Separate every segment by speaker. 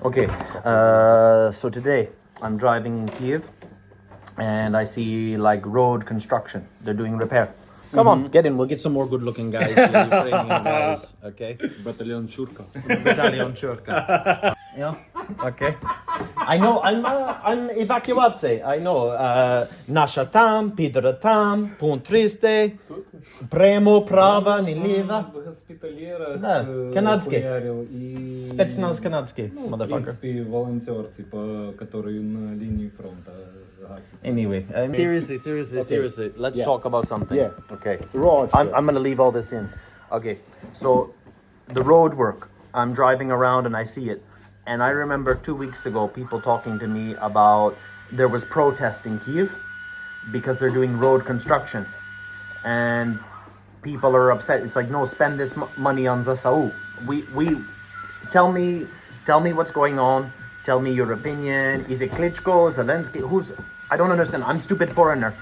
Speaker 1: Okay, so today I'm driving in Kiev and I see like road construction. They're doing repair. Come on, get in. We'll get some more good-looking guys, the Ukrainian guys. Okay.
Speaker 2: Battalion Churka.
Speaker 1: Battalion Churka. Yeah. Okay. I know. I'm evacuație. I know. Nasha tam, Pidra tam, Punt triste, Premo prava, Niliva.
Speaker 2: Госпитальера.
Speaker 1: Да, канадский.
Speaker 2: И...
Speaker 1: Спецназ канадский,
Speaker 2: В
Speaker 1: motherfucker.
Speaker 2: принципе, волонтер, типа, который на линии фронта гасится.
Speaker 1: Anyway, seriously, let's talk about something.
Speaker 2: Yeah.
Speaker 1: Okay.
Speaker 2: Road.
Speaker 1: I'm gonna leave all this in. Okay. So, the road work. I'm driving around and I see it. And I remember 2 weeks ago, people talking to me about there was protest in Kiev because they're doing road construction. And people are upset. It's like, no, spend this money on ZSAU. We tell me what's going on. Tell me your opinion. Is it Klitschko, Zelensky? I don't understand. I'm stupid foreigner.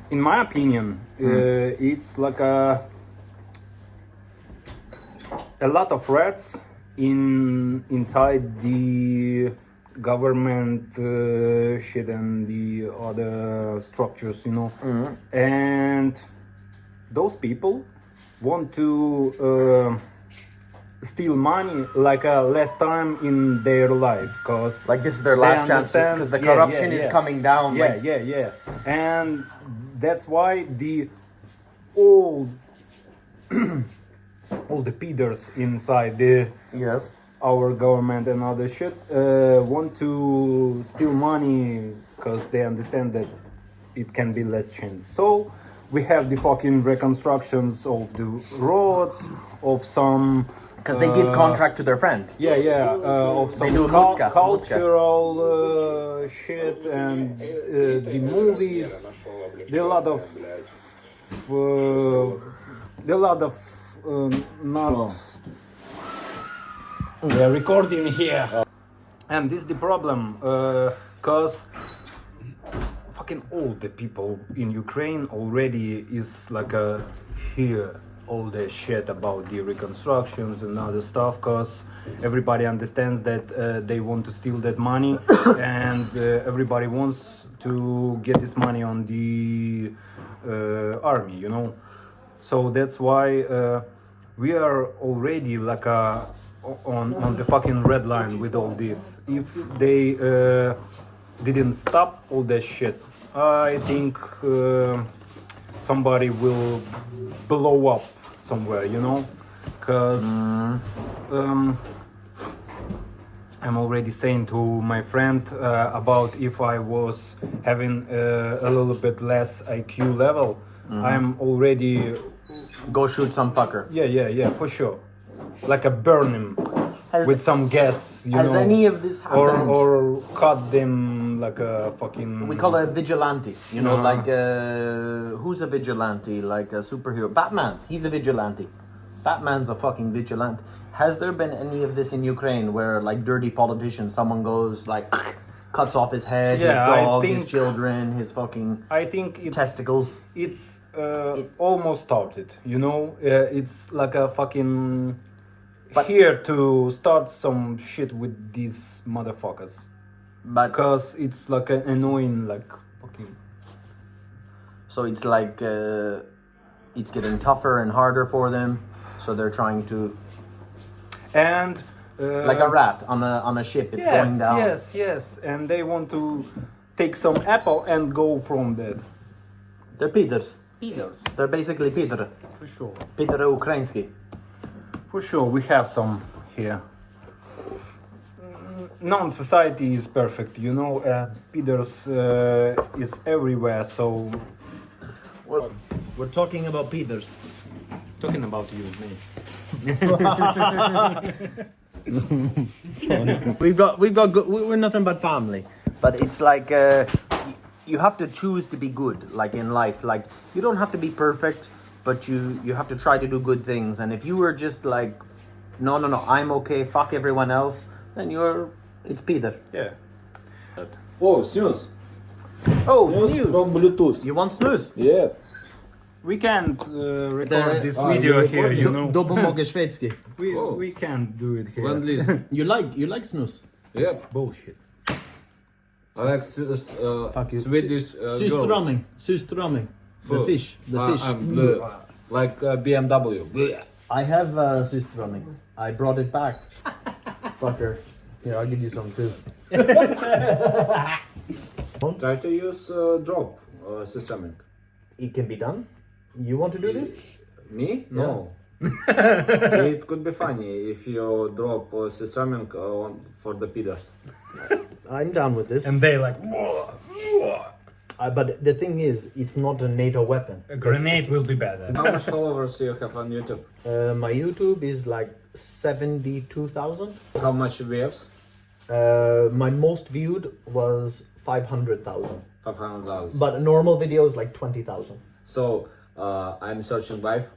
Speaker 2: In my opinion, it's like a lot of rats inside the government shit and the other structures, you know. And those people want to steal money like a last time in their life, cause
Speaker 1: Like this is their last chance because the corruption is coming down.
Speaker 2: Yeah. And that's why the all the peeders inside
Speaker 1: Yes.
Speaker 2: our government and other shit want to steal money because they understand that it can be less chance. So we have the fucking reconstructions of the roads, of some
Speaker 1: Because they give contract to their friend.
Speaker 2: of some
Speaker 1: do mutka.
Speaker 2: cultural shit and the movies. There are a lot of not recording here, and this is the problem, cause fucking all the people in Ukraine already is like hear all the shit about the reconstructions and other stuff, cause everybody understands that they want to steal that money and everybody wants to get this money on the army, you know. So that's why we are already like on the fucking red line with all this. If they didn't stop all that shit, I think somebody will blow up somewhere, you know, because I'm already saying to my friend about if I was having a little bit less IQ level, I'm already
Speaker 1: Go shoot some fucker.
Speaker 2: yeah, for sure, like a burn him with some gas, you
Speaker 1: Has
Speaker 2: know,
Speaker 1: any of this happened?
Speaker 2: or cut them like a fucking.
Speaker 1: We call it a vigilante. You know, like who's a vigilante? Like a superhero. Batman. He's a vigilante. Batman's a fucking vigilante. Has there been any of this in Ukraine where like dirty politicians, someone goes like cuts off his head, his dog, his children, his fucking
Speaker 2: I think it's
Speaker 1: testicles?
Speaker 2: It's almost started, you know. It's like a fucking here to start some shit with these motherfuckers,
Speaker 1: But
Speaker 2: because it's like an annoying, like fucking.
Speaker 1: so it's like it's getting tougher and harder for them. So they're trying to
Speaker 2: And
Speaker 1: like a rat on a ship. It's going down.
Speaker 2: Yes, and they want to take some apple and go from that.
Speaker 1: They're Peters.
Speaker 2: Peeders,
Speaker 1: They're basically Peter.
Speaker 2: for sure.
Speaker 1: Peter Ukrainsky.
Speaker 2: For sure, we have some here. Non-society is perfect, you know. Peeders is everywhere, so
Speaker 1: We're talking about Peters.
Speaker 2: talking about you, mate.
Speaker 1: We're nothing but family. But it's like you have to choose to be good, like in life. Like you don't have to be perfect, but you have to try to do good things. And if you were just like, no, I'm okay, fuck everyone else, then it's Peter.
Speaker 2: Yeah.
Speaker 3: Oh, snooze.
Speaker 2: Oh,
Speaker 3: Snooze
Speaker 2: snooze.
Speaker 3: from Bluetooth.
Speaker 1: You want snooze?
Speaker 3: Yeah.
Speaker 2: we can't record this video
Speaker 3: you
Speaker 2: here, you know.
Speaker 3: Då mogę szwedzki.
Speaker 2: We can't do it here.
Speaker 4: One list.
Speaker 3: You like snus?
Speaker 4: Yep.
Speaker 2: Bullshit.
Speaker 4: I like
Speaker 3: Fuck you.
Speaker 4: Swedish girls.
Speaker 3: Surströmming. The fish.
Speaker 4: Like BMW. Bleh.
Speaker 3: I have surströmming. I brought it back. Fucker. Here, I'll give you some too.
Speaker 4: Try to use drop systemic.
Speaker 3: It can be done. You want to do this?
Speaker 4: Me? No. It could be funny if you drop systemic for the peddlers.
Speaker 3: I'm down with this.
Speaker 2: And they like, whoa, whoa.
Speaker 3: But the thing is, it's not a NATO weapon.
Speaker 2: A grenade will be better.
Speaker 4: How much followers do you have on YouTube?
Speaker 3: My YouTube is like 72,000.
Speaker 4: How much views?
Speaker 3: My most viewed was 500,000.
Speaker 4: 500,000.
Speaker 3: But a normal video is like 20,000.
Speaker 4: So I'm searching wife.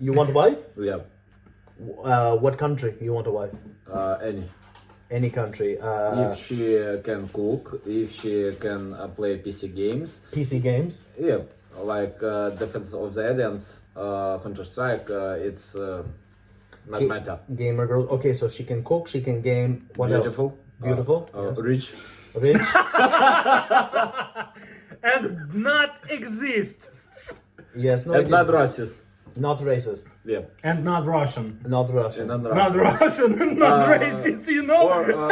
Speaker 3: You want a wife?
Speaker 4: Yeah.
Speaker 3: What country you want a wife?
Speaker 4: Any.
Speaker 3: Any country.
Speaker 4: If she can cook, if she can play PC games.
Speaker 3: PC games.
Speaker 4: Yeah, like Defense of the Aliens, Counter-Strike, it's not matter.
Speaker 3: Gamer girls. Okay, so she can cook, she can game. What
Speaker 4: Beautiful.
Speaker 3: else? Beautiful. Yes.
Speaker 4: Rich.
Speaker 3: Rich.
Speaker 2: And not exist.
Speaker 3: Yes. No.
Speaker 4: And not racist.
Speaker 3: Not racist.
Speaker 4: Yeah.
Speaker 2: And not Russian.
Speaker 3: Not Russian.
Speaker 4: And not
Speaker 2: Not
Speaker 4: Russian.
Speaker 2: Russian, not racist, you know?
Speaker 4: Or,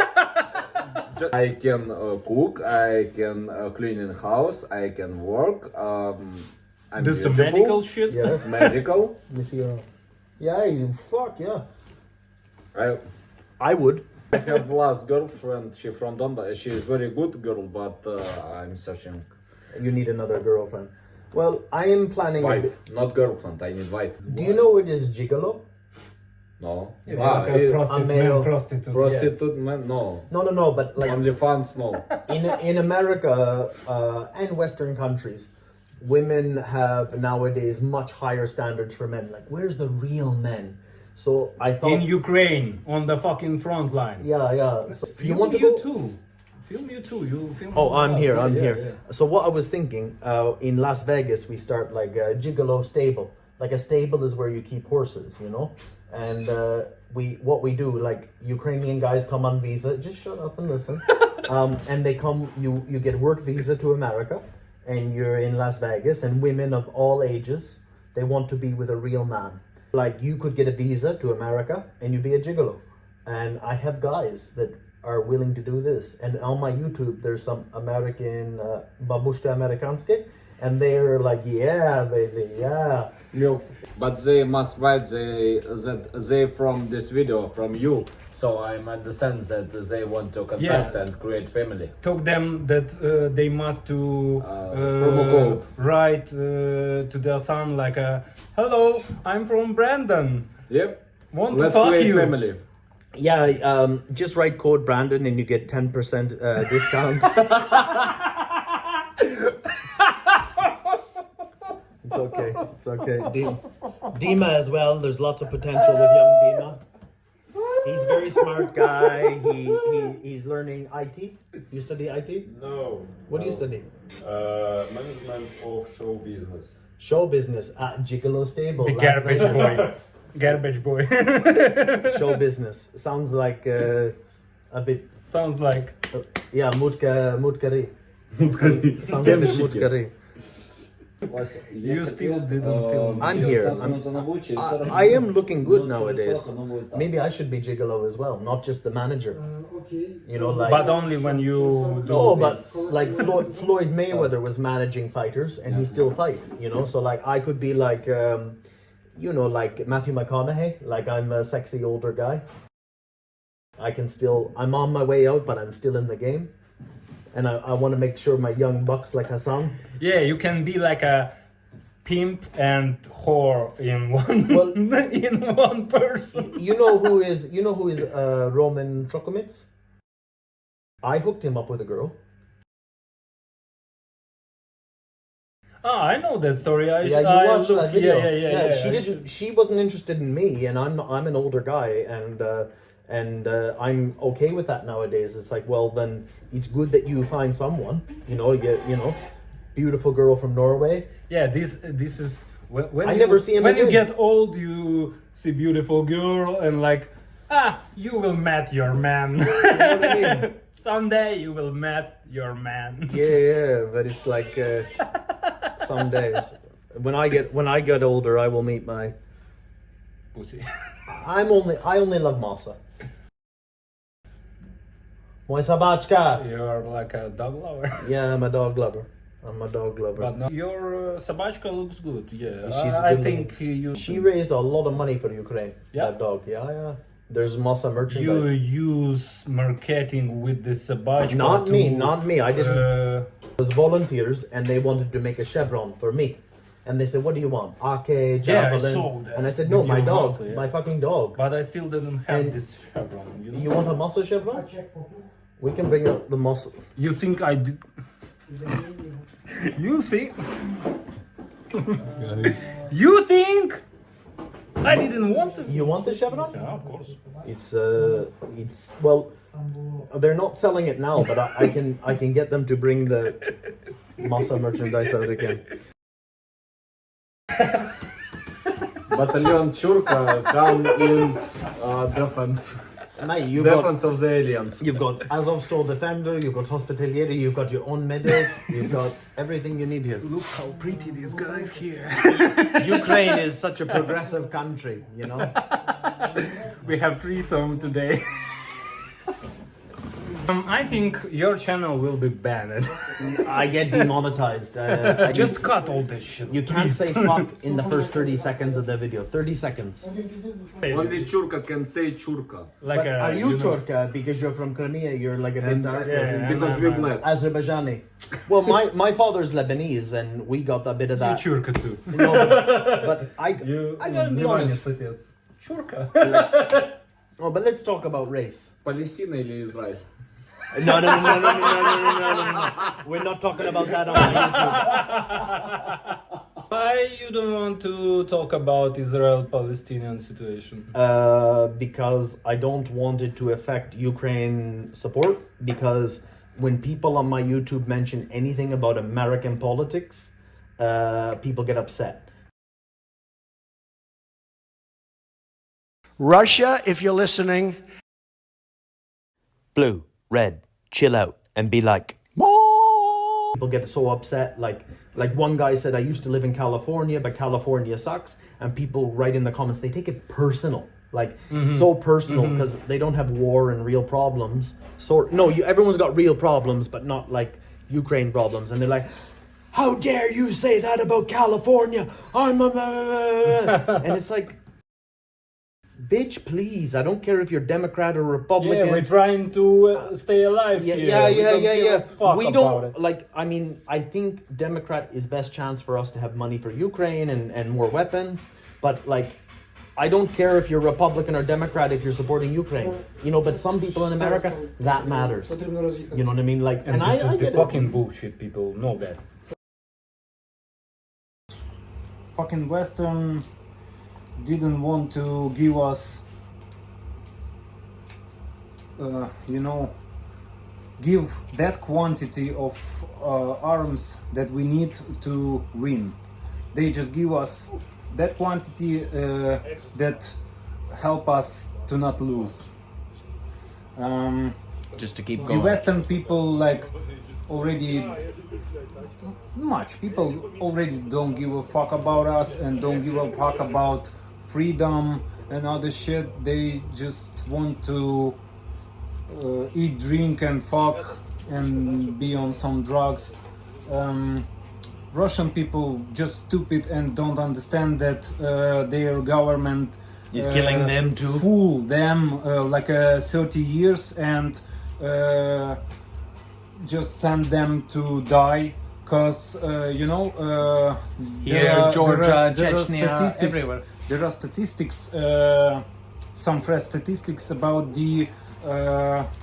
Speaker 4: I can cook, I can clean in house, I can work. I'm
Speaker 2: Do some
Speaker 4: beautiful.
Speaker 2: medical shit.
Speaker 3: Yes.
Speaker 4: Medical.
Speaker 3: Let me see your. Yeah. Fuck yeah.
Speaker 4: I
Speaker 3: I would.
Speaker 4: have last girlfriend. She from Donbass. She is very good girl, but I'm searching
Speaker 3: You need another girlfriend. Well, I am planning.
Speaker 4: wife, not girlfriend. I need wife.
Speaker 3: Do you know what is Jiggalo?
Speaker 4: No.
Speaker 2: It's like a prostitute,
Speaker 3: male
Speaker 2: man, prostitute.
Speaker 4: Prostitute man? No.
Speaker 3: No. But like
Speaker 4: OnlyFans? No.
Speaker 3: in America and Western countries, women have nowadays much higher standards for men. Like, where's the real men? So I thought.
Speaker 2: In Ukraine, on the fucking front line.
Speaker 3: Yeah. So you
Speaker 2: Film
Speaker 3: want to
Speaker 2: you
Speaker 3: go?
Speaker 2: too. Film you too. You film.
Speaker 3: Oh, I'm
Speaker 2: us.
Speaker 3: here.
Speaker 2: Yeah,
Speaker 3: I'm
Speaker 2: yeah,
Speaker 3: here.
Speaker 2: yeah.
Speaker 3: So what I was thinking, in Las Vegas, we start like a Jiggalo stable. Like a stable is where you keep horses, you know. And what we do, like Ukrainian guys come on visa. Just shut up and listen. And they come. You get work visa to America, and you're in Las Vegas. And women of all ages, they want to be with a real man. Like you could get a visa to America, and you'd be a gigolo. And I have guys that are willing to do this. And on my YouTube, there's some American babushka amerikanske, and they're like, yeah, baby, yeah.
Speaker 4: No. But they must write that they from this video from you. So I understand that they want to contact
Speaker 2: Yeah.
Speaker 4: and create family.
Speaker 2: Told them that they must to
Speaker 4: promo code.
Speaker 2: write to their son like hello, I'm from Brandon.
Speaker 4: Yep.
Speaker 2: Want
Speaker 4: Let's
Speaker 2: to fuck
Speaker 4: create
Speaker 2: you.
Speaker 4: family.
Speaker 3: Yeah, just write code Brandon and you get 10% discount. It's okay. It's okay. Dima as well. There's lots of potential with young Dima. He's a very smart guy. He's learning IT. You study IT?
Speaker 5: No.
Speaker 3: What do you study?
Speaker 5: Management of show business.
Speaker 3: Show business at Jiggalo Stable.
Speaker 2: The
Speaker 3: Las
Speaker 2: garbage
Speaker 3: Vegas.
Speaker 2: boy. Garbage boy.
Speaker 3: Show business. Sounds like a bit.
Speaker 2: Sounds like.
Speaker 3: Yeah, mutkari. Sounds a bit mutkari.
Speaker 2: You still didn't film.
Speaker 3: I'm here. I am looking good nowadays. Maybe I should be Jiggalo as well, not just the manager. You know, like.
Speaker 2: But only when you do
Speaker 3: No, but
Speaker 2: this.
Speaker 3: like Floyd Mayweather was managing fighters, and he still fight. You know, so like I could be like, you know, like Matthew McConaughey. Like I'm a sexy older guy. I can still. I'm on my way out, but I'm still in the game. And I want to make sure my young bucks like Hassan.
Speaker 2: Yeah, you can be like a pimp and whore in one
Speaker 3: Well,
Speaker 2: in one person.
Speaker 3: You know who is Roman Trokomits? I hooked him up with a girl.
Speaker 2: I know that story. I
Speaker 3: watched
Speaker 2: look,
Speaker 3: that video.
Speaker 2: Yeah.
Speaker 3: She didn't. She wasn't interested in me, and I'm an older guy, and I'm okay with that nowadays. It's like, well, then it's good that you find someone. You know, beautiful girl from Norway.
Speaker 2: Yeah, this is when
Speaker 3: I
Speaker 2: you,
Speaker 3: never see him
Speaker 2: when you
Speaker 3: again.
Speaker 2: get old, you see beautiful girl and like, you will meet your man.
Speaker 3: You know what I mean?
Speaker 2: Someday you will meet your man.
Speaker 3: Yeah, but it's like some days. When I get older, I will meet my.
Speaker 2: Pussy.
Speaker 3: I only love masa. Moja sabaczka.
Speaker 2: You're like a dog lover.
Speaker 3: Yeah, I'm a dog lover. I'm a dog lover.
Speaker 2: But no, your sabachka looks good. Yeah,
Speaker 3: She's
Speaker 2: I
Speaker 3: good
Speaker 2: think you.
Speaker 3: She raised a lot of money for Ukraine.
Speaker 2: Yeah?
Speaker 3: That dog. Yeah. There's masa
Speaker 2: You
Speaker 3: merchandise.
Speaker 2: use marketing with the sabachka.
Speaker 3: Not
Speaker 2: to,
Speaker 3: me. I didn't. It was volunteers, and they wanted to make a chevron for me. And they said, "What do you want? AK,
Speaker 2: Yeah, I
Speaker 3: javelin?"
Speaker 2: saw that.
Speaker 3: And I said, "No,
Speaker 2: With
Speaker 3: my
Speaker 2: your
Speaker 3: dog,
Speaker 2: muscle, yeah.
Speaker 3: my fucking dog."
Speaker 2: But I still didn't have
Speaker 3: And
Speaker 2: this chevron. You know?
Speaker 3: You want a masa chevron? We can bring up the masa.
Speaker 2: You think I did? You think? You think? I didn't want to.
Speaker 3: You want the chevron?
Speaker 2: Yeah, of course.
Speaker 3: It's well, they're not selling it now, but I can get them to bring the masa merchandise out again.
Speaker 4: Battalion Churka come in defense.
Speaker 3: Mate, you've
Speaker 4: Defense of the aliens.
Speaker 3: You've got Azovstal Defender, you've got Hospitalieri, you've got your own medic, you've got everything you need here.
Speaker 2: Look how pretty these guys here.
Speaker 3: Ukraine is such a progressive country, you know?
Speaker 2: We have threesome today. I think your channel will be banned.
Speaker 3: I get demonetized.
Speaker 2: Just cut all this shit.
Speaker 3: You can't
Speaker 2: please.
Speaker 3: say fuck in the first 30 seconds of the video. 30 seconds.
Speaker 4: Only Churka can say Churka.
Speaker 2: Like
Speaker 3: But are you Chorka? Because you're from Crimea, you're like a bit darker.
Speaker 2: yeah,
Speaker 4: Because we're black.
Speaker 3: Azerbaijani. Well, my father's Lebanese, and we got a bit of that.
Speaker 2: Churka too.
Speaker 3: No, but I gotta be honest.
Speaker 2: Churka.
Speaker 3: Oh, but let's talk about race.
Speaker 4: Palestine или Израиль?
Speaker 3: No. We're not talking about that on YouTube.
Speaker 2: Why you don't want to talk about Israel-Palestinian situation?
Speaker 3: Because I don't want it to affect Ukraine support. Because when people on my YouTube mention anything about American politics, people get upset.
Speaker 6: Russia, if you're listening,
Speaker 1: Blue, red, chill out and be like,
Speaker 3: People get so upset. Like one guy said, I used to live in California, but California sucks. And people write in the comments, they take it personal. Like so personal because they don't have war and real problems. So no, everyone's got real problems, but not like Ukraine problems. And they're like, how dare you say that about California? And it's like, bitch, please. I don't care if you're Democrat or Republican.
Speaker 2: Yeah, we're trying to stay alive here.
Speaker 3: Yeah.
Speaker 2: We don't give a fuck
Speaker 3: We
Speaker 2: about
Speaker 3: don't
Speaker 2: it.
Speaker 3: like. I mean, I think Democrat is best chance for us to have money for Ukraine and more weapons. But like, I don't care if you're Republican or Democrat if you're supporting Ukraine. You know, but some people in America that matters. You know what I mean? Like,
Speaker 2: And this
Speaker 3: I
Speaker 2: is the
Speaker 3: get it.
Speaker 2: fucking bullshit, people know that. Fucking Western didn't want to give us, give that quantity of arms that we need to win. They just give us that quantity that help us to not lose.
Speaker 3: Just to keep
Speaker 2: The
Speaker 3: going.
Speaker 2: Western people like already much people already don't give a fuck about us and don't give a fuck about freedom and other shit. They just want to eat, drink and fuck and be on some drugs. Russian people just stupid and don't understand that their government
Speaker 3: Is killing them too.
Speaker 2: Fool them like 30 years and just send them to die because
Speaker 3: Here, Georgia, Chechnya, everywhere.
Speaker 2: There are statistics, some fresh statistics about the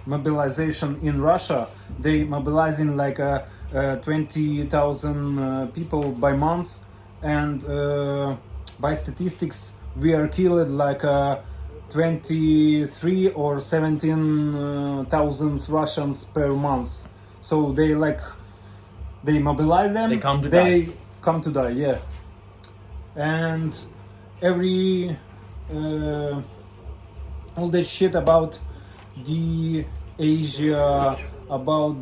Speaker 2: mobilization in Russia. They mobilizing like 20,000 people by month, and by statistics we are killed like 23 or 17,000 Russians per month. So they mobilize them.
Speaker 3: They come to
Speaker 2: die. Yeah. and every all that shit about the Asia, about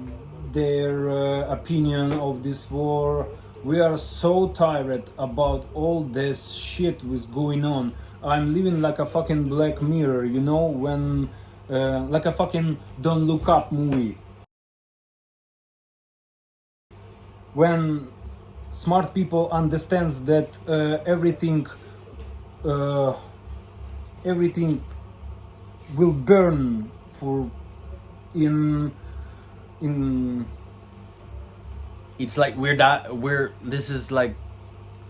Speaker 2: their opinion of this war. We are so tired about all this shit was going on. I'm living like a fucking Black Mirror, you know, when like a fucking Don't Look Up movie. When smart people understands that everything will burn for in
Speaker 1: It's like this is like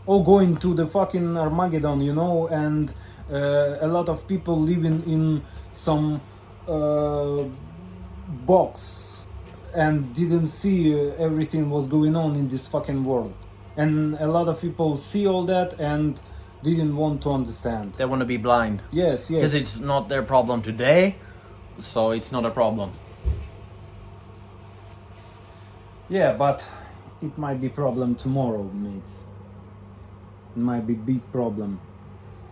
Speaker 2: all going to the fucking Armageddon, you know, and a lot of people living in some box and didn't see everything was going on in this fucking world, and a lot of people see all that and didn't want to understand.
Speaker 1: they want to be blind.
Speaker 2: Yes,
Speaker 1: Because
Speaker 2: yes.
Speaker 1: it's not their problem today, so it's not a problem.
Speaker 2: Yeah, but it might be problem tomorrow, mates. It might be big problem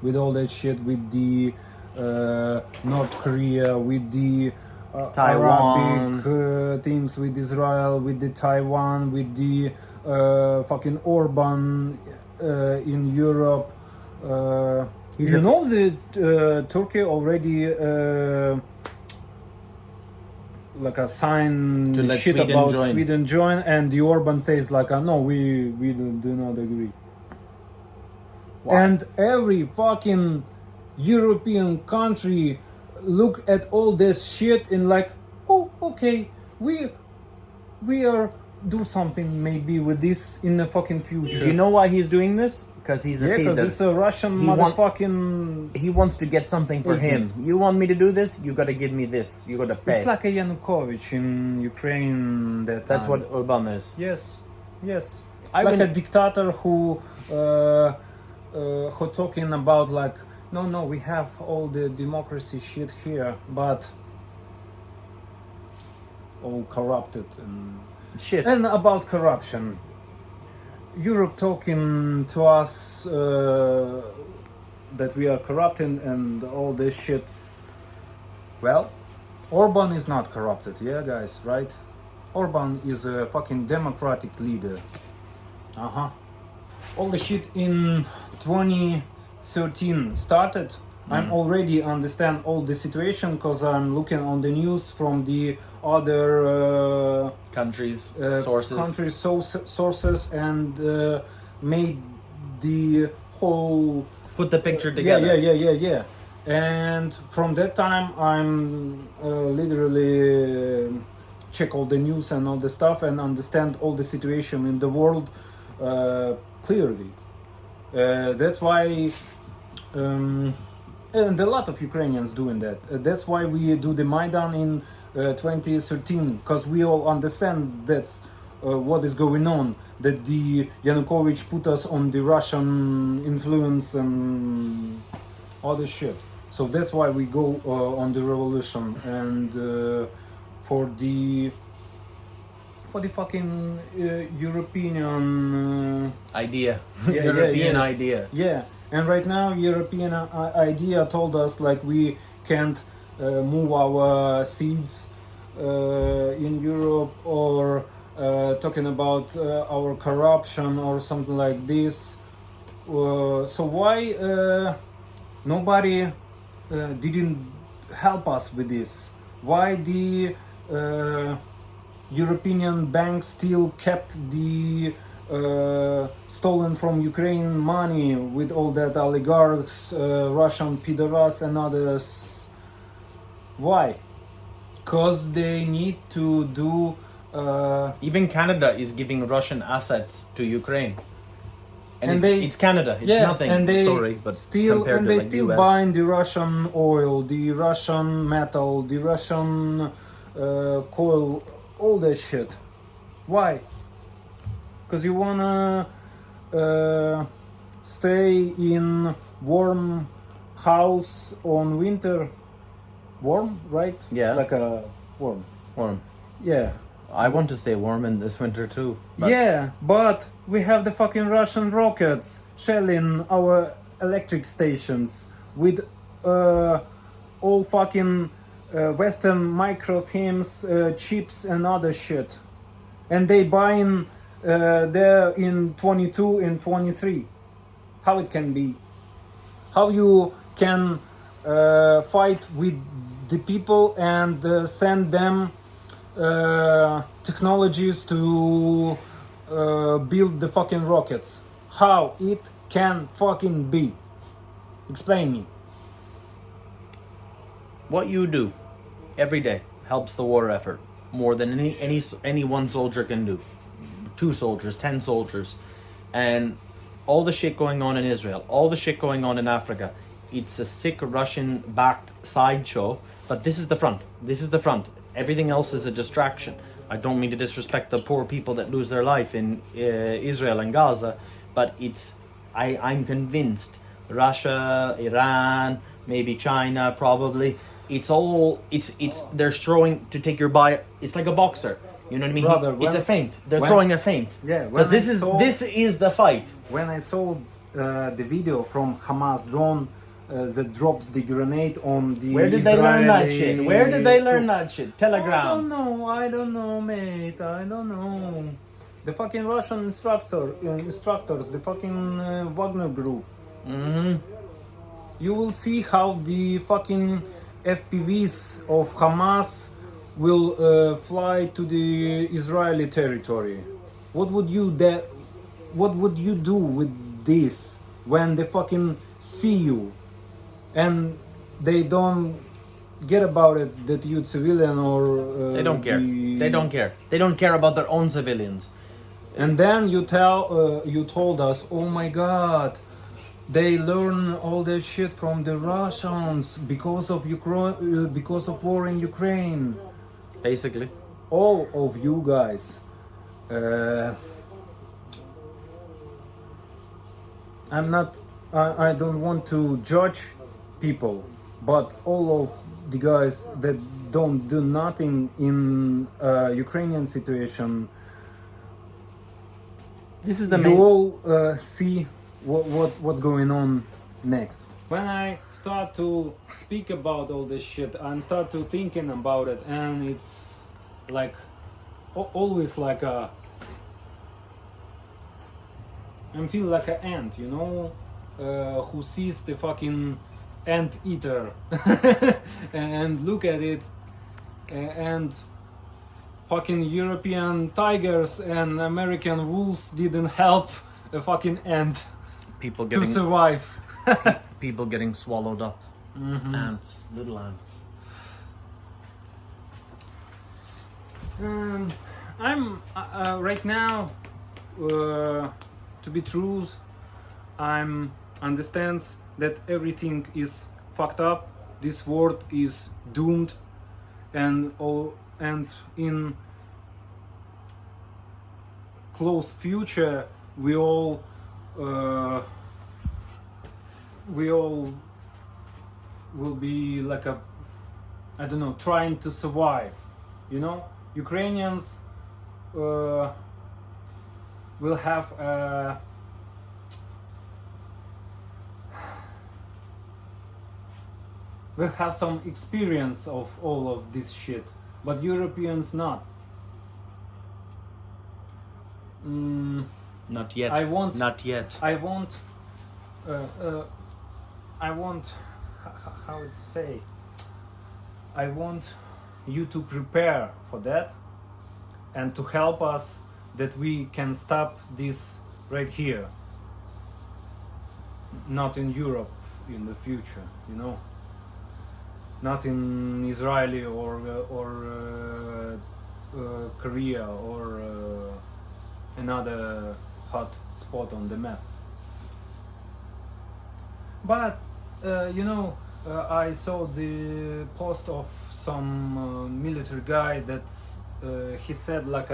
Speaker 2: with all that shit, with the North Korea, with the
Speaker 1: Taiwan.
Speaker 2: Arabic things, with Israel, with the Taiwan, with the fucking Orban in Europe.
Speaker 1: He's
Speaker 2: You
Speaker 1: a-
Speaker 2: know that Turkey already like a sign
Speaker 1: To let
Speaker 2: shit
Speaker 1: Sweden
Speaker 2: about
Speaker 1: join.
Speaker 2: Sweden join, and the Orban says like, no, we do not agree. And every fucking European country look at all this shit and like, oh, okay, we are do something maybe with this in the fucking future.
Speaker 1: Do you know why he's doing this? Because he's a
Speaker 2: Yeah, because
Speaker 1: Peter.
Speaker 2: it's a Russian
Speaker 1: He want-
Speaker 2: motherfucking.
Speaker 1: He wants to get something for
Speaker 2: Agent.
Speaker 1: him. You want me to do this? You gotta give me this. You gotta pay.
Speaker 2: It's like a Yanukovych in Ukraine.
Speaker 1: That's
Speaker 2: time.
Speaker 1: what Orban is.
Speaker 2: Yes, yes.
Speaker 1: I
Speaker 2: Like
Speaker 1: will-
Speaker 2: a dictator who talking about like, no, we have all the democracy shit here, but all corrupted
Speaker 1: Shit.
Speaker 2: and about corruption. Europe talking to us that we are corrupting and all this shit. Well, Orban is not corrupted, yeah, guys, right? Orban is a fucking democratic leader. All the shit in 2013 started. I'm already understand all the situation because I'm looking on the news from the other
Speaker 1: Countries, sources.
Speaker 2: country sources and made the whole
Speaker 1: Put the picture together.
Speaker 2: yeah. And from that time, I'm literally check all the news and all the stuff and understand all the situation in the world clearly. That's why, and a lot of Ukrainians doing that. That's why we do the Maidan in 2013, because we all understand that's what is going on. That the Yanukovych put us on the Russian influence and all this shit. So that's why we go on the revolution and for the fucking European
Speaker 1: Idea.
Speaker 2: Yeah,
Speaker 1: European
Speaker 2: yeah.
Speaker 1: idea.
Speaker 2: yeah. And right now European idea told us like we can't move our seeds in Europe, or talking about our corruption or something like this. So why nobody didn't help us with this? Why the European banks still kept the stolen from Ukraine money with all that oligarchs, Russian pidoras and others? Why? Because they need to do
Speaker 1: Even Canada is giving Russian assets to Ukraine. And,
Speaker 2: And
Speaker 1: it's,
Speaker 2: they-
Speaker 1: it's Canada. It's
Speaker 2: yeah,
Speaker 1: nothing.
Speaker 2: and they
Speaker 1: Sorry, but
Speaker 2: still
Speaker 1: compared
Speaker 2: and
Speaker 1: to
Speaker 2: they
Speaker 1: like
Speaker 2: still
Speaker 1: US.
Speaker 2: buying the Russian oil, the Russian metal, the Russian coal, all that shit. Why? Because you wanna stay in warm house on winter. Warm, right?
Speaker 1: Yeah.
Speaker 2: Like a warm.
Speaker 1: Warm.
Speaker 2: Yeah.
Speaker 1: I want to stay warm in this winter too. But
Speaker 2: Yeah, but we have the fucking Russian rockets shelling our electric stations with all fucking Western micro schemes, chips and other shit. And they buying there in 22 and 23. How it can be? How you can fight with the people and send them technologies to build the fucking rockets? How it can fucking be? Explain me.
Speaker 1: what you do every day helps the war effort more than any one soldier can do. 2 soldiers, 10 soldiers, and all the shit going on in Israel, all the shit going on in Africa. It's a sick Russian-backed sideshow, but this is the front. This is the front. Everything else is a distraction. I don't mean to disrespect the poor people that lose their life in Israel and Gaza, but I'm convinced Russia, Iran, maybe China, probably. They're throwing to take your buy. It's like a boxer. You know what I mean?
Speaker 2: Brother,
Speaker 1: It's a feint. They're
Speaker 2: when-
Speaker 1: throwing a feint.
Speaker 2: Yeah,
Speaker 1: Because this is the fight.
Speaker 2: When I saw the video from Hamas drone that drops the grenade on the
Speaker 1: Where did they learn that
Speaker 2: Israeli
Speaker 1: shit? Where did they learn
Speaker 2: troops.
Speaker 1: that shit?
Speaker 2: I
Speaker 1: Telegram.
Speaker 2: don't know, mate. I don't know. The fucking Russian instructors, the fucking Wagner group. You will see how the fucking FPVs of Hamas will fly to the Israeli territory. What would you do with this when they fucking see you and they don't get about it that you civilian or
Speaker 1: They don't care. They don't care. They don't care about their own civilians.
Speaker 2: And then you told us, oh my god, they learn all that shit from the Russians because of because of war in Ukraine.
Speaker 1: Basically.
Speaker 2: All of you guys. I don't want to judge people, but all of the guys that don't do nothing in Ukrainian situation,
Speaker 1: This is the
Speaker 2: you
Speaker 1: main.
Speaker 2: all see what's going on next. When I start to speak about all this shit, I'm start to thinking about it, and it's like always like a. I feel like an ant, you know, who sees the fucking ant eater and look at it, and fucking European tigers and American wolves didn't help a fucking ant
Speaker 1: People
Speaker 2: to
Speaker 1: getting
Speaker 2: survive.
Speaker 1: people getting swallowed up. Ants, little ants.
Speaker 2: I'm right now, to be true, I'm understands that everything is fucked up. This world is doomed, and in close future we all will be like a, I don't know, trying to survive, you know. Ukrainians will have some experience of all of this shit, but Europeans not.
Speaker 1: Not yet.
Speaker 2: I want-
Speaker 1: Not yet.
Speaker 2: I want how to say, I want you to prepare for that and to help us that we can stop this right here, not in Europe in the future, you know, not in Israeli or Korea or another hot spot on the map. But you know, I saw the post of some military guy that he said like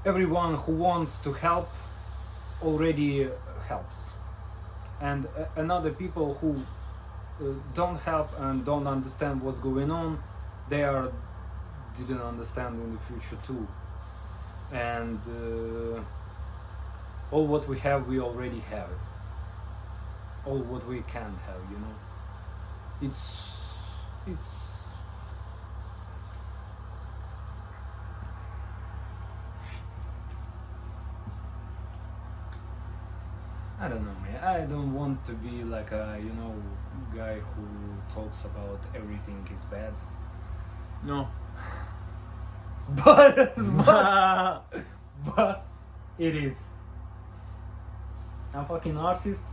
Speaker 2: everyone who wants to help already helps, and another people who don't help and don't understand what's going on, they are didn't understand in the future too. And all what we have, we already have it. All what we can have, you know. It's I don't know, man. I don't want to be like a, you know, guy who talks about everything is bad.
Speaker 1: No.
Speaker 2: But it is. I'm fucking artist,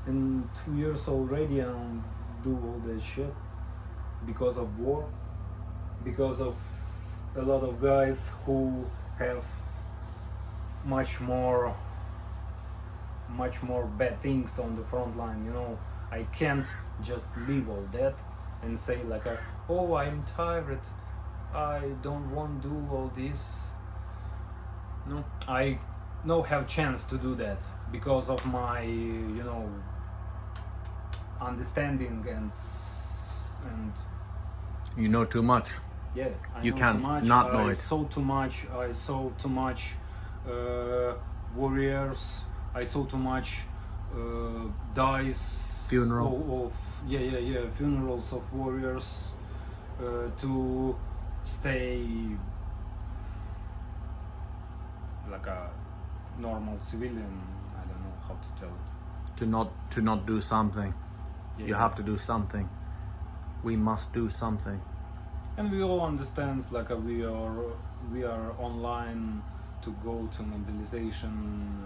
Speaker 2: and 2 years already and do all that shit because of war, because of a lot of guys who have much more bad things on the front line, you know. I can't just leave all that and say like oh, I'm tired, I don't want to do all this. No, I no have chance to do that because of my, you know, understanding and
Speaker 1: You know too much.
Speaker 2: yeah, I
Speaker 1: You
Speaker 2: know
Speaker 1: can't
Speaker 2: too much.
Speaker 1: not know
Speaker 2: I
Speaker 1: it.
Speaker 2: saw too much. I saw too much warriors. I saw too much dies
Speaker 1: Funeral.
Speaker 2: of funerals of warriors to stay like a normal civilian. I don't know how to tell it.
Speaker 1: To not do something.
Speaker 2: Yeah,
Speaker 1: You have to do something. We must do something.
Speaker 2: and we all understand like we are online to go to mobilization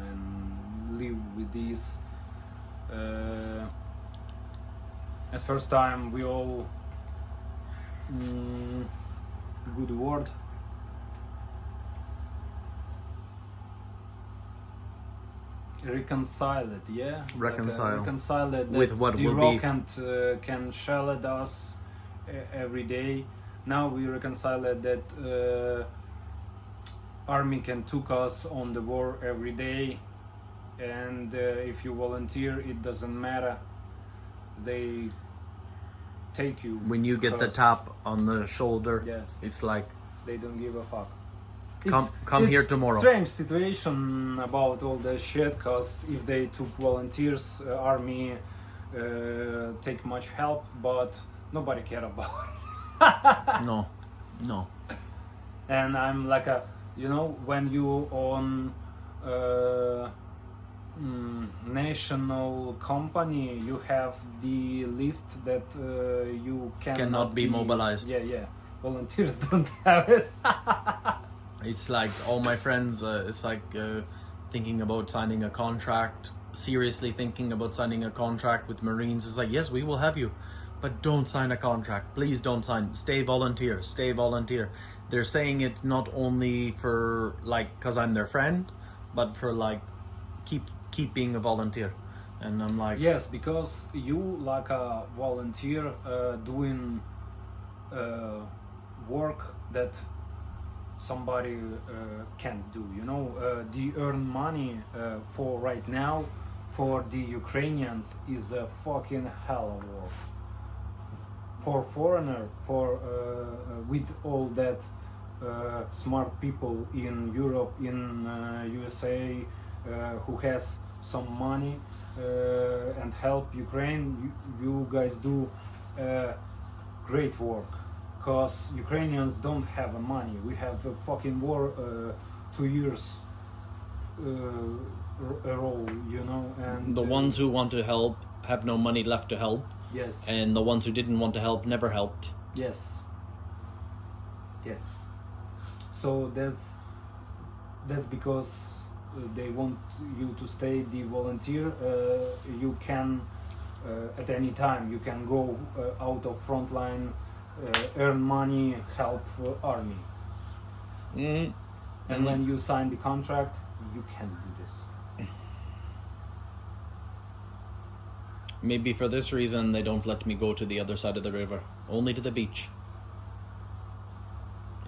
Speaker 2: and live with this. At first time we all good word reconcile it, yeah.
Speaker 1: Reconcile.
Speaker 2: Reconcile it that
Speaker 1: With what
Speaker 2: the
Speaker 1: will
Speaker 2: rock
Speaker 1: be.
Speaker 2: can shell at us every day. Now we reconcile it that army can took us on the war every day, and if you volunteer, it doesn't matter. They take you
Speaker 1: When you get the
Speaker 2: because
Speaker 1: tap on the shoulder,
Speaker 2: Yeah.
Speaker 1: it's like,
Speaker 2: they don't give a fuck.
Speaker 1: Come here
Speaker 2: it's
Speaker 1: tomorrow.
Speaker 2: Strange situation about all that shit, cause if they took volunteers, army take much help, but nobody care about it.
Speaker 1: no.
Speaker 2: And I'm like you know, when you on national company, you have the list that you
Speaker 1: Cannot be mobilized.
Speaker 2: Yeah. Volunteers don't have it.
Speaker 1: It's like all my friends, it's like thinking about signing a contract, seriously thinking about signing a contract with Marines. It's like, yes, we will have you, but don't sign a contract. Please don't sign. Stay volunteer. Stay volunteer. They're saying it not only for like, cause I'm their friend, but for like, keep being a volunteer. And I'm like,
Speaker 2: Yes, because you like a volunteer doing work that somebody can't do. You know, the earn money for right now for the Ukrainians is a fucking hell of work. For foreigner, for with all that smart people in Europe, in USA, who has some money and help Ukraine, you guys do great work. Cause Ukrainians don't have money. We have a fucking war 2 years a row, you know, and
Speaker 1: the ones who want to help have no money left to help,
Speaker 2: yes,
Speaker 1: and the ones who didn't want to help never helped.
Speaker 2: yes. So that's because they want you to stay the volunteer. You can at any time you can go out of frontline, earn money, help army. And when you sign the contract, you can't do this.
Speaker 1: Maybe for this reason they don't let me go to the other side of the river, only to the beach.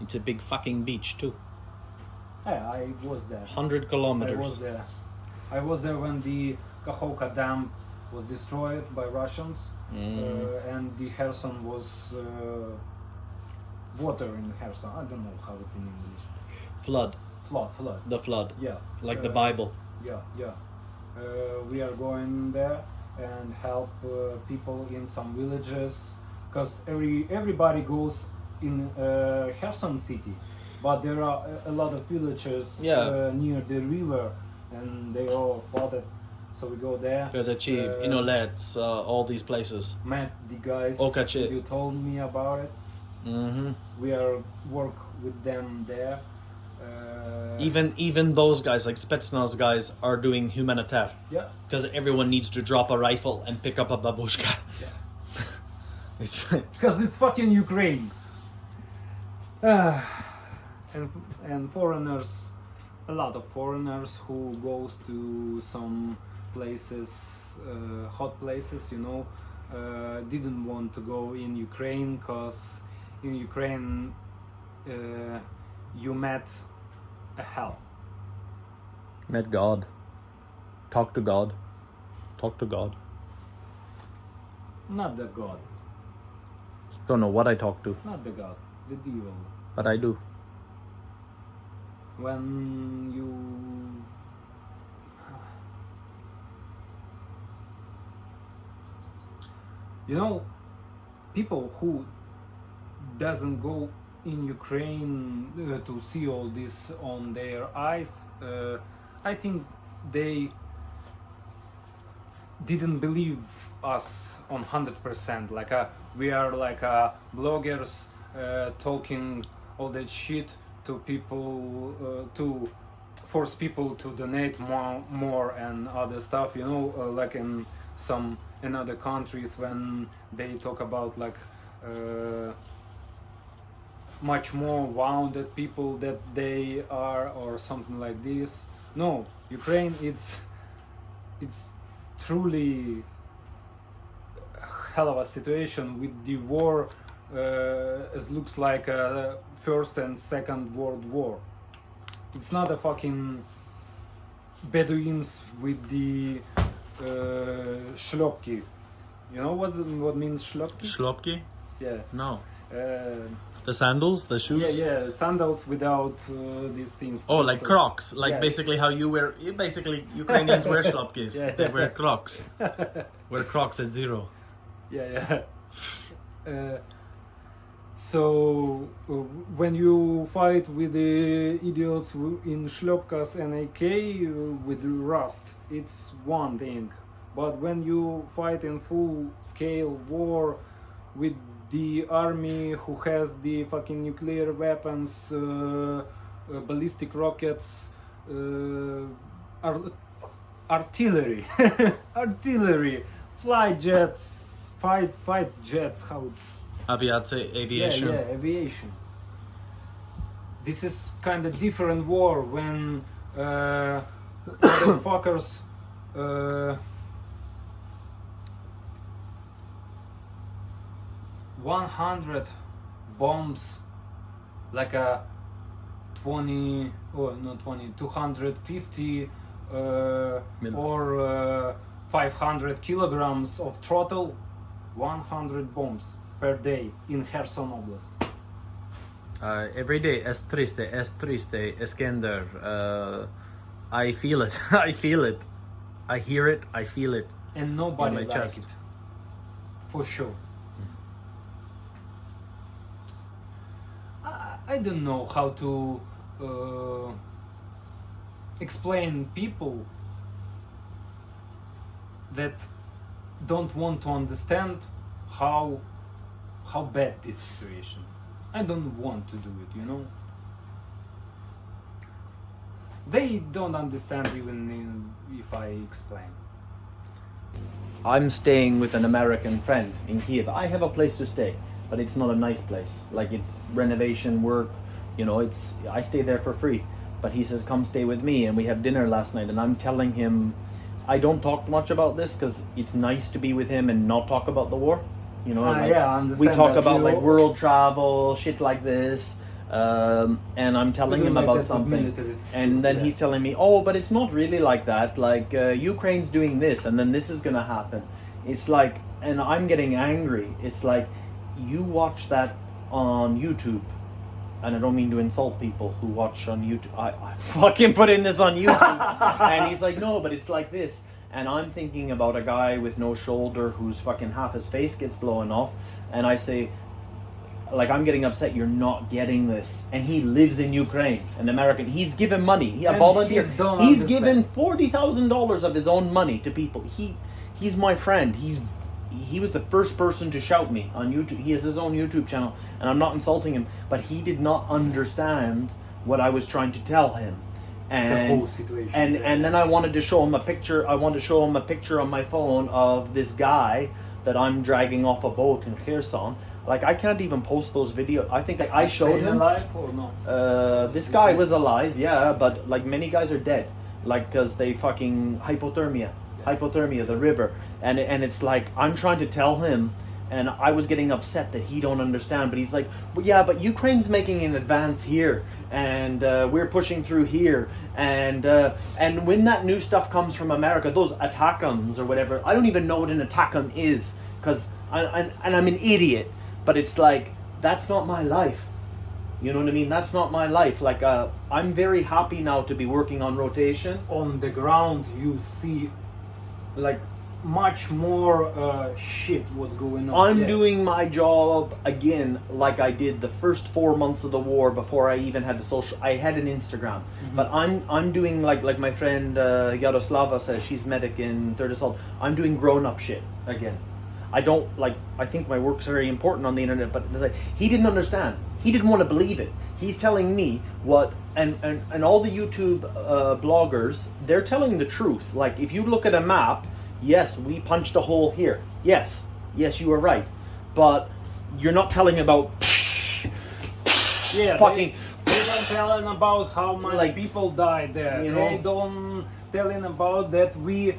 Speaker 1: It's a big fucking beach too.
Speaker 2: Yeah, I was there.
Speaker 1: 100
Speaker 2: I
Speaker 1: kilometers.
Speaker 2: was there. I was there when the Kakhovka Dam was destroyed by Russians, and the Kherson was water in Kherson. I don't know how it in English.
Speaker 3: Flood.
Speaker 2: Flood.
Speaker 3: The flood.
Speaker 2: Yeah.
Speaker 3: Like the Bible.
Speaker 2: Yeah. We are going there and help people in some villages, because everybody goes in Kherson city, but there are a lot of villages near the river, and they all flooded. So we go there.
Speaker 3: Perdachi, Inolets, all these places.
Speaker 2: Met the guys.
Speaker 3: Okache.
Speaker 2: You told me about it.
Speaker 3: Mm-hmm.
Speaker 2: We are work with them there.
Speaker 3: Even those guys, like Spetsnaz guys, are doing humanitaire.
Speaker 2: Yeah.
Speaker 3: Because everyone needs to drop a rifle and pick up a babushka.
Speaker 2: Yeah.
Speaker 3: It's
Speaker 2: Because it's fucking Ukraine. And foreigners, a lot of foreigners who goes to some places, hot places, didn't want to go in Ukraine, because in Ukraine you met a hell.
Speaker 3: met God. Talk to God. Talk to God.
Speaker 2: Not the God,
Speaker 3: Don't know what I talk to,
Speaker 2: not the God, the devil.
Speaker 3: but I do.
Speaker 2: When you people who doesn't go in Ukraine to see all this on their eyes, I think they didn't believe us on 100%. Like we are like bloggers talking all that shit to people to force people to donate more and other stuff. Like in some in other countries when they talk about like much more wounded people that they are or something like this. No, Ukraine, it's truly a hell of a situation with the war. It looks like a First and Second World War. It's not a fucking Bedouins with the shlopki. You know what means shlopki?
Speaker 3: Shlopki?
Speaker 2: Yeah.
Speaker 3: No.
Speaker 2: Uh,
Speaker 3: The sandals, the shoes?
Speaker 2: yeah, sandals without these things.
Speaker 3: Oh,
Speaker 2: Just
Speaker 3: like Crocs. Like
Speaker 2: yeah.
Speaker 3: basically how you wear... Basically, Ukrainians wear shlopkis.
Speaker 2: Yeah.
Speaker 3: They wear Crocs. Wear Crocs at zero.
Speaker 2: Yeah. So when you fight with the idiots in shlopkas and AK with rust, it's one thing. But when you fight in full-scale war with the army who has the fucking nuclear weapons, ballistic rockets, artillery, flight jets, fight jets, how...
Speaker 3: Aviation.
Speaker 2: Yeah, aviation. This is kind of different war when motherfuckers 100 bombs, like a 250 or 500 kilograms of throttle, 100 bombs per day in Kherson Oblast.
Speaker 3: Every day, es triste, Eskender. I feel it. I feel it. I hear it. I feel it.
Speaker 2: And nobody
Speaker 3: In my
Speaker 2: liked
Speaker 3: chest.
Speaker 2: it. For sure. I don't know how to explain people that don't want to understand how bad this situation. I don't want to do it, They don't understand even if I explain.
Speaker 1: I'm staying with an American friend in Kiev. I have a place to stay, but it's not a nice place. Like, it's renovation work, I stay there for free. But he says, come stay with me, and we had dinner last night, and I'm telling him, I don't talk much about this because it's nice to be with him and not talk about the war.
Speaker 2: I understand.
Speaker 1: We talk
Speaker 2: that
Speaker 1: about
Speaker 2: you-
Speaker 1: like world travel, shit like this. And I'm telling
Speaker 2: We do
Speaker 1: him
Speaker 2: like
Speaker 1: about
Speaker 2: that with
Speaker 1: something,
Speaker 2: militaries too,
Speaker 1: and then
Speaker 2: yeah.
Speaker 1: he's telling me, "Oh, but it's not really like that. Like Ukraine's doing this, and then this is gonna happen." It's like, and I'm getting angry. It's like, you watch that on YouTube, and I don't mean to insult people who watch on YouTube. I fucking put in this on YouTube, and he's like, no, but it's like this. And I'm thinking about a guy with no shoulder whose fucking half his face gets blown off, and I say, like, I'm getting upset you're not getting this. And he lives in Ukraine, an American. He's given money. He a
Speaker 2: And
Speaker 1: volunteer.
Speaker 2: he's
Speaker 1: He's given $40,000 of his own money to people. He's my friend. He was the first person to shout me on YouTube. He has his own YouTube channel, and I'm not insulting him, but he did not understand what I was trying to tell him. And
Speaker 2: The whole situation.
Speaker 1: and then I wanted to show him a picture. I wanted to show him a picture on my phone of this guy that I'm dragging off a boat in Kherson. Like, I can't even post those videos. I think I showed
Speaker 2: Staying
Speaker 1: him.
Speaker 2: alive or no?
Speaker 1: This guy was alive, yeah, but like many guys are dead, like because they fucking hypothermia, the river, and it's like I'm trying to tell him, and I was getting upset that he don't understand, but he's like, well, yeah, but Ukraine's making an advance here, and we're pushing through here, and when that new stuff comes from America, those ATACMs or whatever, I don't even know what an ATACM is, because I'm an idiot, but it's like, that's not my life. You know what I mean? That's not my life. Like, I'm very happy now to be working on rotation.
Speaker 2: On the ground, you see
Speaker 1: Like,
Speaker 2: much more shit what's going on.
Speaker 1: I'm
Speaker 2: Yeah.
Speaker 1: doing my job again like I did the first 4 months of the war before I even had the social. I had an Instagram, but I'm doing like my friend Yaroslava says, she's medic in Third Assault. I'm doing grown up shit again. I don't like. I think my work's very important on the internet, but it's like, he didn't understand. He didn't want to believe it. He's telling me what, and all the YouTube bloggers, they're telling the truth. Like, if you look at a map, yes, we punched a hole here. Yes, you are right, but you're not telling about
Speaker 2: Yeah,
Speaker 1: fucking.
Speaker 2: they don't telling about how much
Speaker 1: Like,
Speaker 2: people died there.
Speaker 1: you know?
Speaker 2: They don't telling about that we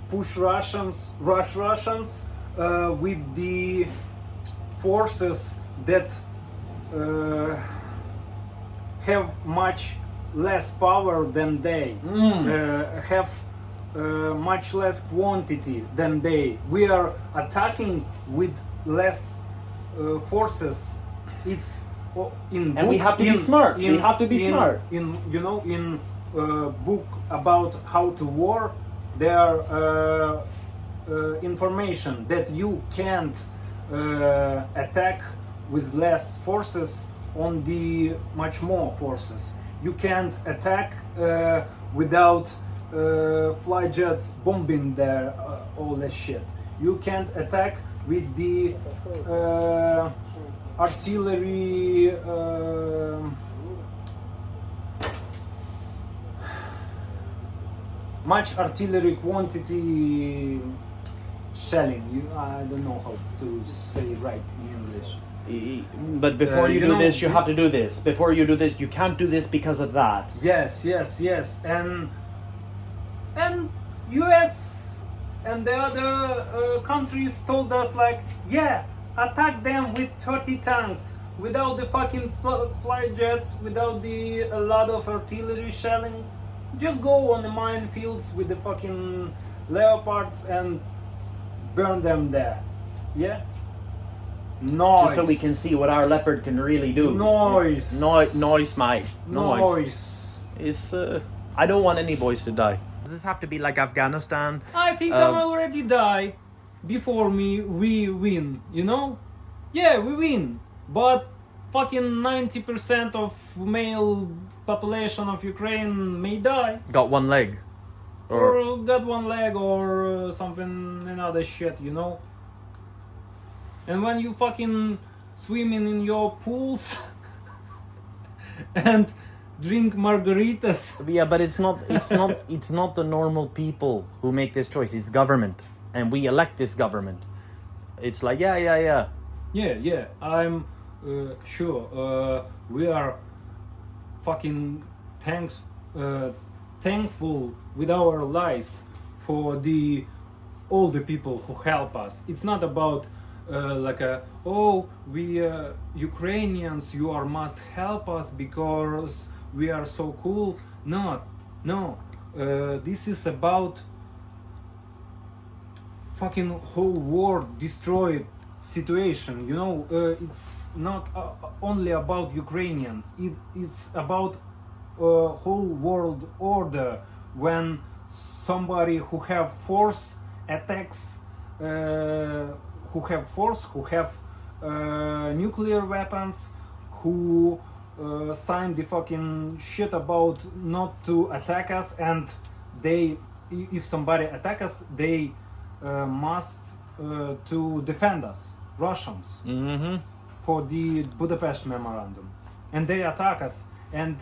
Speaker 2: push Russians with the forces that have much less power than they, have much less quantity than they. We are attacking with less forces. It's in
Speaker 1: And we have to be smart. We have to be smart.
Speaker 2: In book about how to war, there are information that you can't attack with less forces on the much more forces. You can't attack without fly jets bombing there, all that shit. You can't attack with the artillery. Much artillery quantity shelling. I don't know how to say it right in English.
Speaker 1: But before you
Speaker 2: you
Speaker 1: do
Speaker 2: know,
Speaker 1: this, you have to do this. Before you do this, you can't do this because of that.
Speaker 2: Yes, and US and the other countries told us like, yeah, attack them with 30 tanks without the fucking fly jets, without a lot of artillery shelling. Just go on the minefields with the fucking leopards and burn them there. Yeah. Noise.
Speaker 1: Just so we can see what our leopard can really do.
Speaker 2: Noise.
Speaker 1: Noise, mate.
Speaker 2: Noise.
Speaker 1: It's I don't want any boys to die. Does this have to be like Afghanistan?
Speaker 2: I think I already die before we win, you know? Yeah, we win. But fucking 90% of male population of Ukraine may die.
Speaker 1: Got one leg.
Speaker 2: Or got one leg or something, another shit, you know? And when you fucking swimming in your pools and drink margaritas.
Speaker 1: Yeah, but it's not the normal people who make this choice. It's government, and we elect this government. It's like yeah.
Speaker 2: Yeah, I'm sure we are fucking thankful with our lives for all the people who help us. It's not about we Ukrainians, you must help us because we are so cool. No. This is about fucking whole world destroyed situation. You know, it's not only about Ukrainians. It's about whole world order. When somebody who have force attacks, who have force, who have nuclear weapons, who sign the fucking shit about not to attack us, and they, if somebody attack us, they must to defend us, Russians, for the Budapest Memorandum, and they attack us, and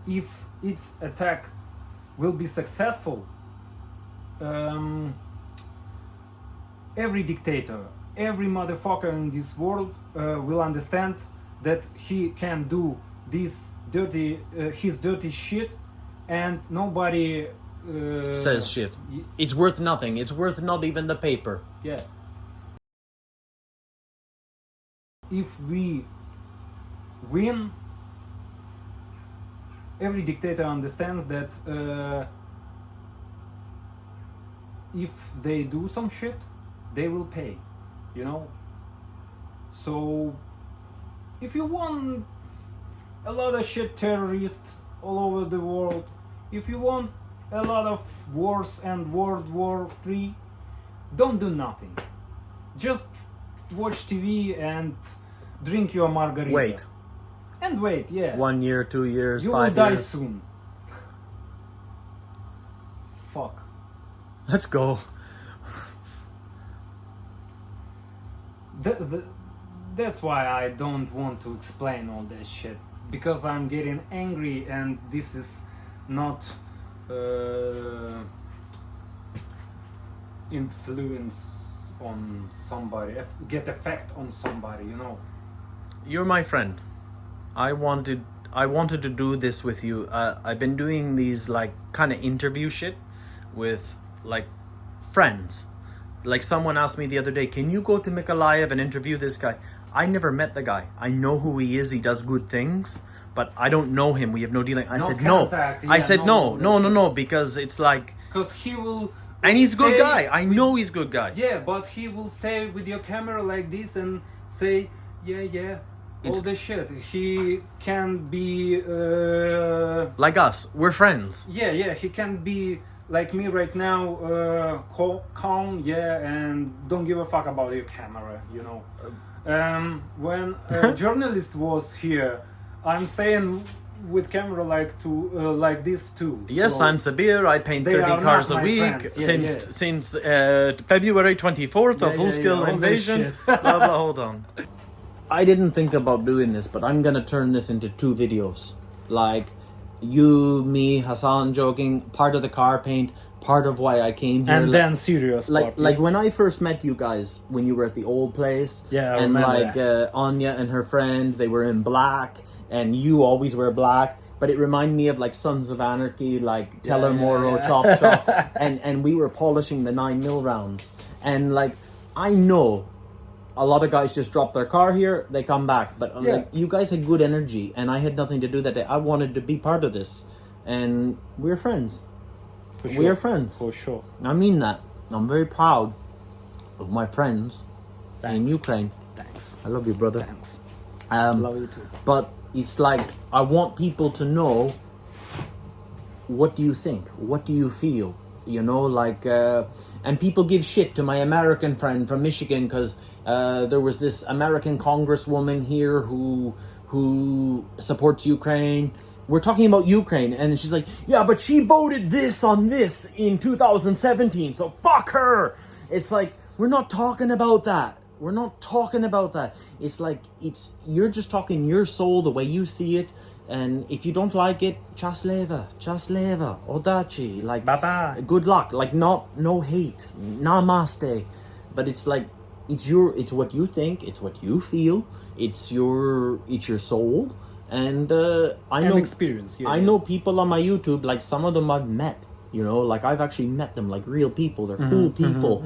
Speaker 2: if its attack will be successful, every dictator, every motherfucker in this world will understand that he can do this dirty, his dirty shit, and nobody
Speaker 1: Says shit. It's worth nothing. It's worth not even the paper.
Speaker 2: yeah. If we win, every dictator understands that if they do some shit, they will pay, you know? So, if you want a lot of shit terrorists all over the world, if you want a lot of wars and World War III, don't do nothing. Just watch TV and drink your margarita.
Speaker 1: Wait.
Speaker 2: And wait, yeah.
Speaker 1: 1 year, 2 years,
Speaker 2: You will
Speaker 1: 5
Speaker 2: die
Speaker 1: years.
Speaker 2: soon. Fuck.
Speaker 1: Let's go.
Speaker 2: That's why I don't want to explain all that shit. Because I'm getting angry, and this is not influence on somebody, get effect on somebody, you know.
Speaker 1: You're my friend. I wanted to do this with you. I've been doing these like kind of interview shit with like friends. Like someone asked me the other day, can you go to Mykolaiv and interview this guy? I never met the guy. I know who he is. He does good things, but I don't know him. We have no dealing. I
Speaker 2: No
Speaker 1: said
Speaker 2: contact,
Speaker 1: no. I
Speaker 2: yeah,
Speaker 1: said
Speaker 2: no,
Speaker 1: no, because it's like,
Speaker 2: Because he will.
Speaker 1: and he's a good
Speaker 2: stay
Speaker 1: guy. I know he's a good guy.
Speaker 2: Yeah, but he will stay with your camera like this and say, yeah, all
Speaker 1: It's-
Speaker 2: the shit. He can be,
Speaker 1: Like us, we're friends.
Speaker 2: yeah, he can be like me right now, calm, yeah, and don't give a fuck about your camera, you know. When a journalist was here, I'm staying with camera like this too.
Speaker 1: Yes,
Speaker 2: so
Speaker 1: I'm Sabir. I paint
Speaker 2: they
Speaker 1: 30
Speaker 2: are
Speaker 1: cars
Speaker 2: not
Speaker 1: a
Speaker 2: my
Speaker 1: week
Speaker 2: friends. Yeah,
Speaker 1: since February 24th of
Speaker 2: Yeah,
Speaker 1: Full Scale
Speaker 2: all that
Speaker 1: Invasion.
Speaker 2: shit.
Speaker 1: Blah, blah, hold on. I didn't think about doing this, but I'm gonna turn this into 2 videos. Like you, me, Hassan joking, part of the car paint, part of why I came here.
Speaker 2: And then serious part,
Speaker 1: like
Speaker 2: yeah.
Speaker 1: when I first met you guys, when you were at the old place,
Speaker 2: Yeah, I
Speaker 1: and
Speaker 2: remember
Speaker 1: like Anya and her friend, they were in black, and you always wear black. But it reminded me of like Sons of Anarchy, like Teller Moro, Chop Shop, and we were polishing the 9mm rounds. And like I know a lot of guys just drop their car here, they come back. But
Speaker 2: Yeah.
Speaker 1: like you guys had good energy, and I had nothing to do that day. I wanted to be part of this, and we're friends.
Speaker 2: For
Speaker 1: We are friends.
Speaker 2: For sure.
Speaker 1: I mean that. I'm very proud of my friends in Ukraine.
Speaker 2: Thanks.
Speaker 1: I love you, brother.
Speaker 2: Thanks.
Speaker 1: Love
Speaker 2: you too.
Speaker 1: But it's like I want people to know, what do you think? What do you feel? You know, like and people give shit to my American friend from Michigan because there was this American congresswoman here who supports Ukraine. We're talking about Ukraine, and she's like, yeah, but she voted this on this in 2017, so fuck her. It's like, we're not talking about that. We're not talking about that. It's like, you're just talking your soul, the way you see it, and if you don't like it, chasleva, odachi, like,
Speaker 2: Bye-bye.
Speaker 1: good luck, like, no hate, namaste. But it's like, it's what you think, it's what you feel, it's your soul. And I know
Speaker 2: experience. Yeah,
Speaker 1: I know people on my YouTube, like some of them I've met, you know, like I've actually met them, like real people. They're cool people.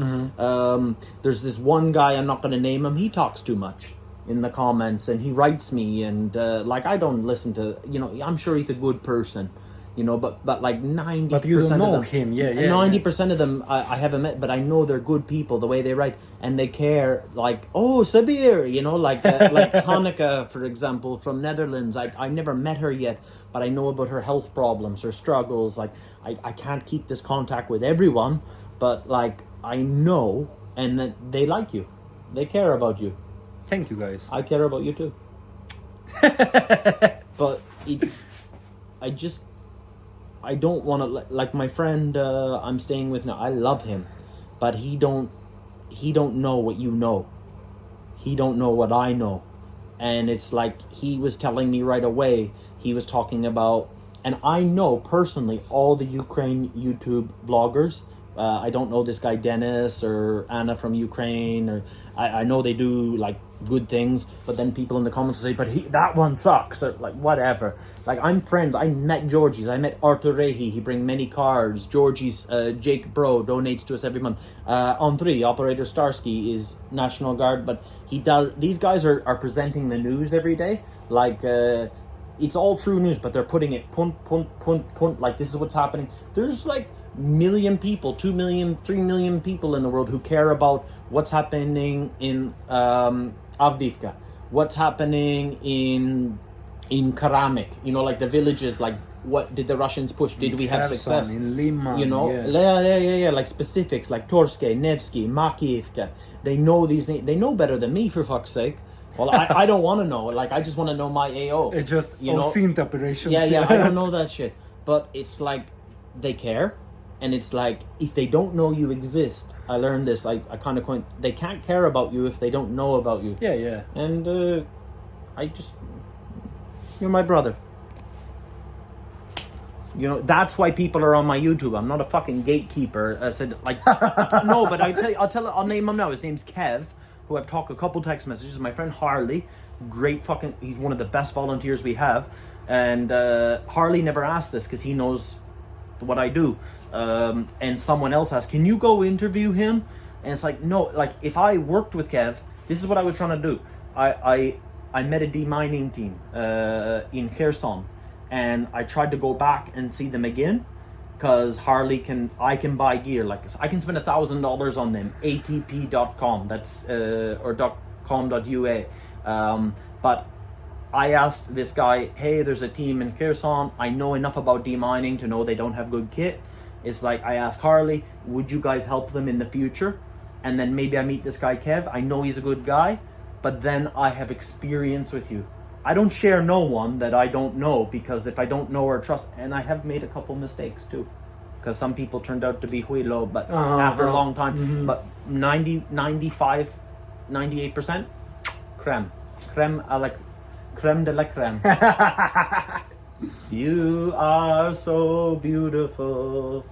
Speaker 1: There's this one guy, I'm not going to name him. He talks too much in the comments, and he writes me, and like I don't listen to, you know, I'm sure he's a good person. you know, but like 90%
Speaker 2: But you don't
Speaker 1: of
Speaker 2: know
Speaker 1: them,
Speaker 2: him, yeah,
Speaker 1: and
Speaker 2: yeah,
Speaker 1: 90% of them I haven't met, but I know they're good people, the way they write, and they care, like, oh, Sabir, you know, like Hanukkah, for example, from Netherlands. I never met her yet, but I know about her health problems, her struggles. Like, I can't keep this contact with everyone, but like, I know, and that they like you, they care about you.
Speaker 2: Thank you, guys.
Speaker 1: I care about you too. But it's, I don't want to, like my friend I'm staying with now. I love him, but he don't know what you know. He don't know what I know, and it's like he was telling me right away. He was talking about, and I know personally all the Ukraine YouTube bloggers. I don't know this guy Dennis or Anna from Ukraine, or I know they do like good things, but then people in the comments say, but that one sucks, or like whatever. Like, I'm friends. I met Georgie's. I met Artur Rehi. He bring many cards. Georgie's Jake Bro donates to us every month. Andrei, Operator Starsky, is National Guard, but he does. These guys are presenting the news every day. Like, it's all true news, but they're putting it punt, like this is what's happening. There's like million people, 2 million, 3 million people in the world who care about what's happening in Avdiivka, what's happening in Karamik, you know, like the villages, like what did the Russians push, did we have
Speaker 2: Kherson,
Speaker 1: success,
Speaker 2: in Liman,
Speaker 1: you know, yeah, like specifics like Torske, Nevsky, Makiivka. They know these names, they know better than me, for fuck's sake. Well, I don't want to know, like I just want to know my AO.
Speaker 2: It's just
Speaker 1: you know,
Speaker 2: synth operations.
Speaker 1: yeah, I don't know that shit, but it's like they care. And it's like, if they don't know you exist, I learned this, I kind of coined, they can't care about you if they don't know about you.
Speaker 2: Yeah.
Speaker 1: And you're my brother. You know, that's why people are on my YouTube. I'm not a fucking gatekeeper. I said, like, no, but I'll name him now. His name's Kev, who I've talked a couple text messages. My friend Harley, he's one of the best volunteers we have. And Harley never asked this because he knows what I do. And someone else asked, can you go interview him? And it's like, no, like if I worked with Kev, this is what I was trying to do. I met a demining team in Kherson, and I tried to go back and see them again, because I can buy gear, like I can spend $1,000 on them, atp.com, that's or .com.ua, but I asked this guy, hey, there's a team in Kherson, I know enough about demining to know they don't have good kit. It's like, I asked Harley, would you guys help them in the future? And then maybe I meet this guy Kev, I know he's a good guy, but then I have experience with you. I don't share no one that I don't know, because if I don't know or trust, and I have made a couple mistakes too, because some people turned out to be huilo, but after a long time, but 95, 98%, creme de la creme. You are so beautiful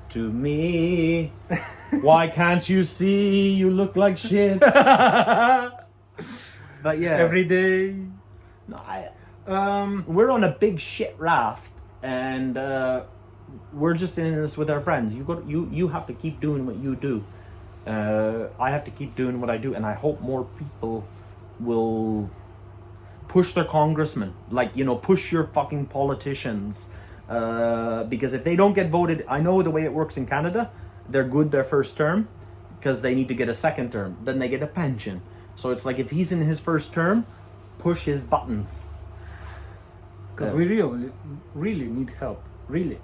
Speaker 1: to me. Why can't you see? You look like shit. But yeah,
Speaker 2: Every day.
Speaker 1: no, we're on a big shit raft, and we're just in this with our friends. You have to keep doing what you do. I have to keep doing what I do, and I hope more people will push their congressmen, like, you know, push your fucking politicians, because if they don't get voted, I know the way it works in Canada, they're good their first term because they need to get a second term, then they get a pension. So it's like, if he's in his first term, push his buttons,
Speaker 2: Because we really need help. Really.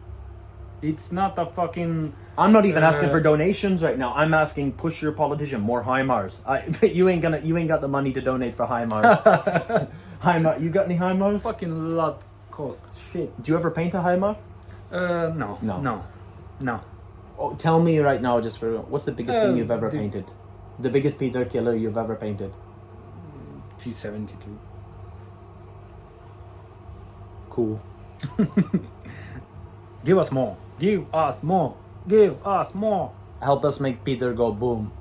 Speaker 2: It's not a fucking...
Speaker 1: I'm not even asking for donations right now. I'm asking, push your politician, more HIMARS. You ain't got the money to donate for HIMARS. You got any HIMARS?
Speaker 2: Fucking lot cost shit.
Speaker 1: Do you ever paint a HIMAR?
Speaker 2: No.
Speaker 1: Oh, tell me right now, just for, what's the biggest thing you've ever painted? The biggest Peter killer you've ever painted?
Speaker 2: T-72.
Speaker 1: Cool.
Speaker 2: Give us more. Give us more. Give us more.
Speaker 1: Help us make Peter go boom.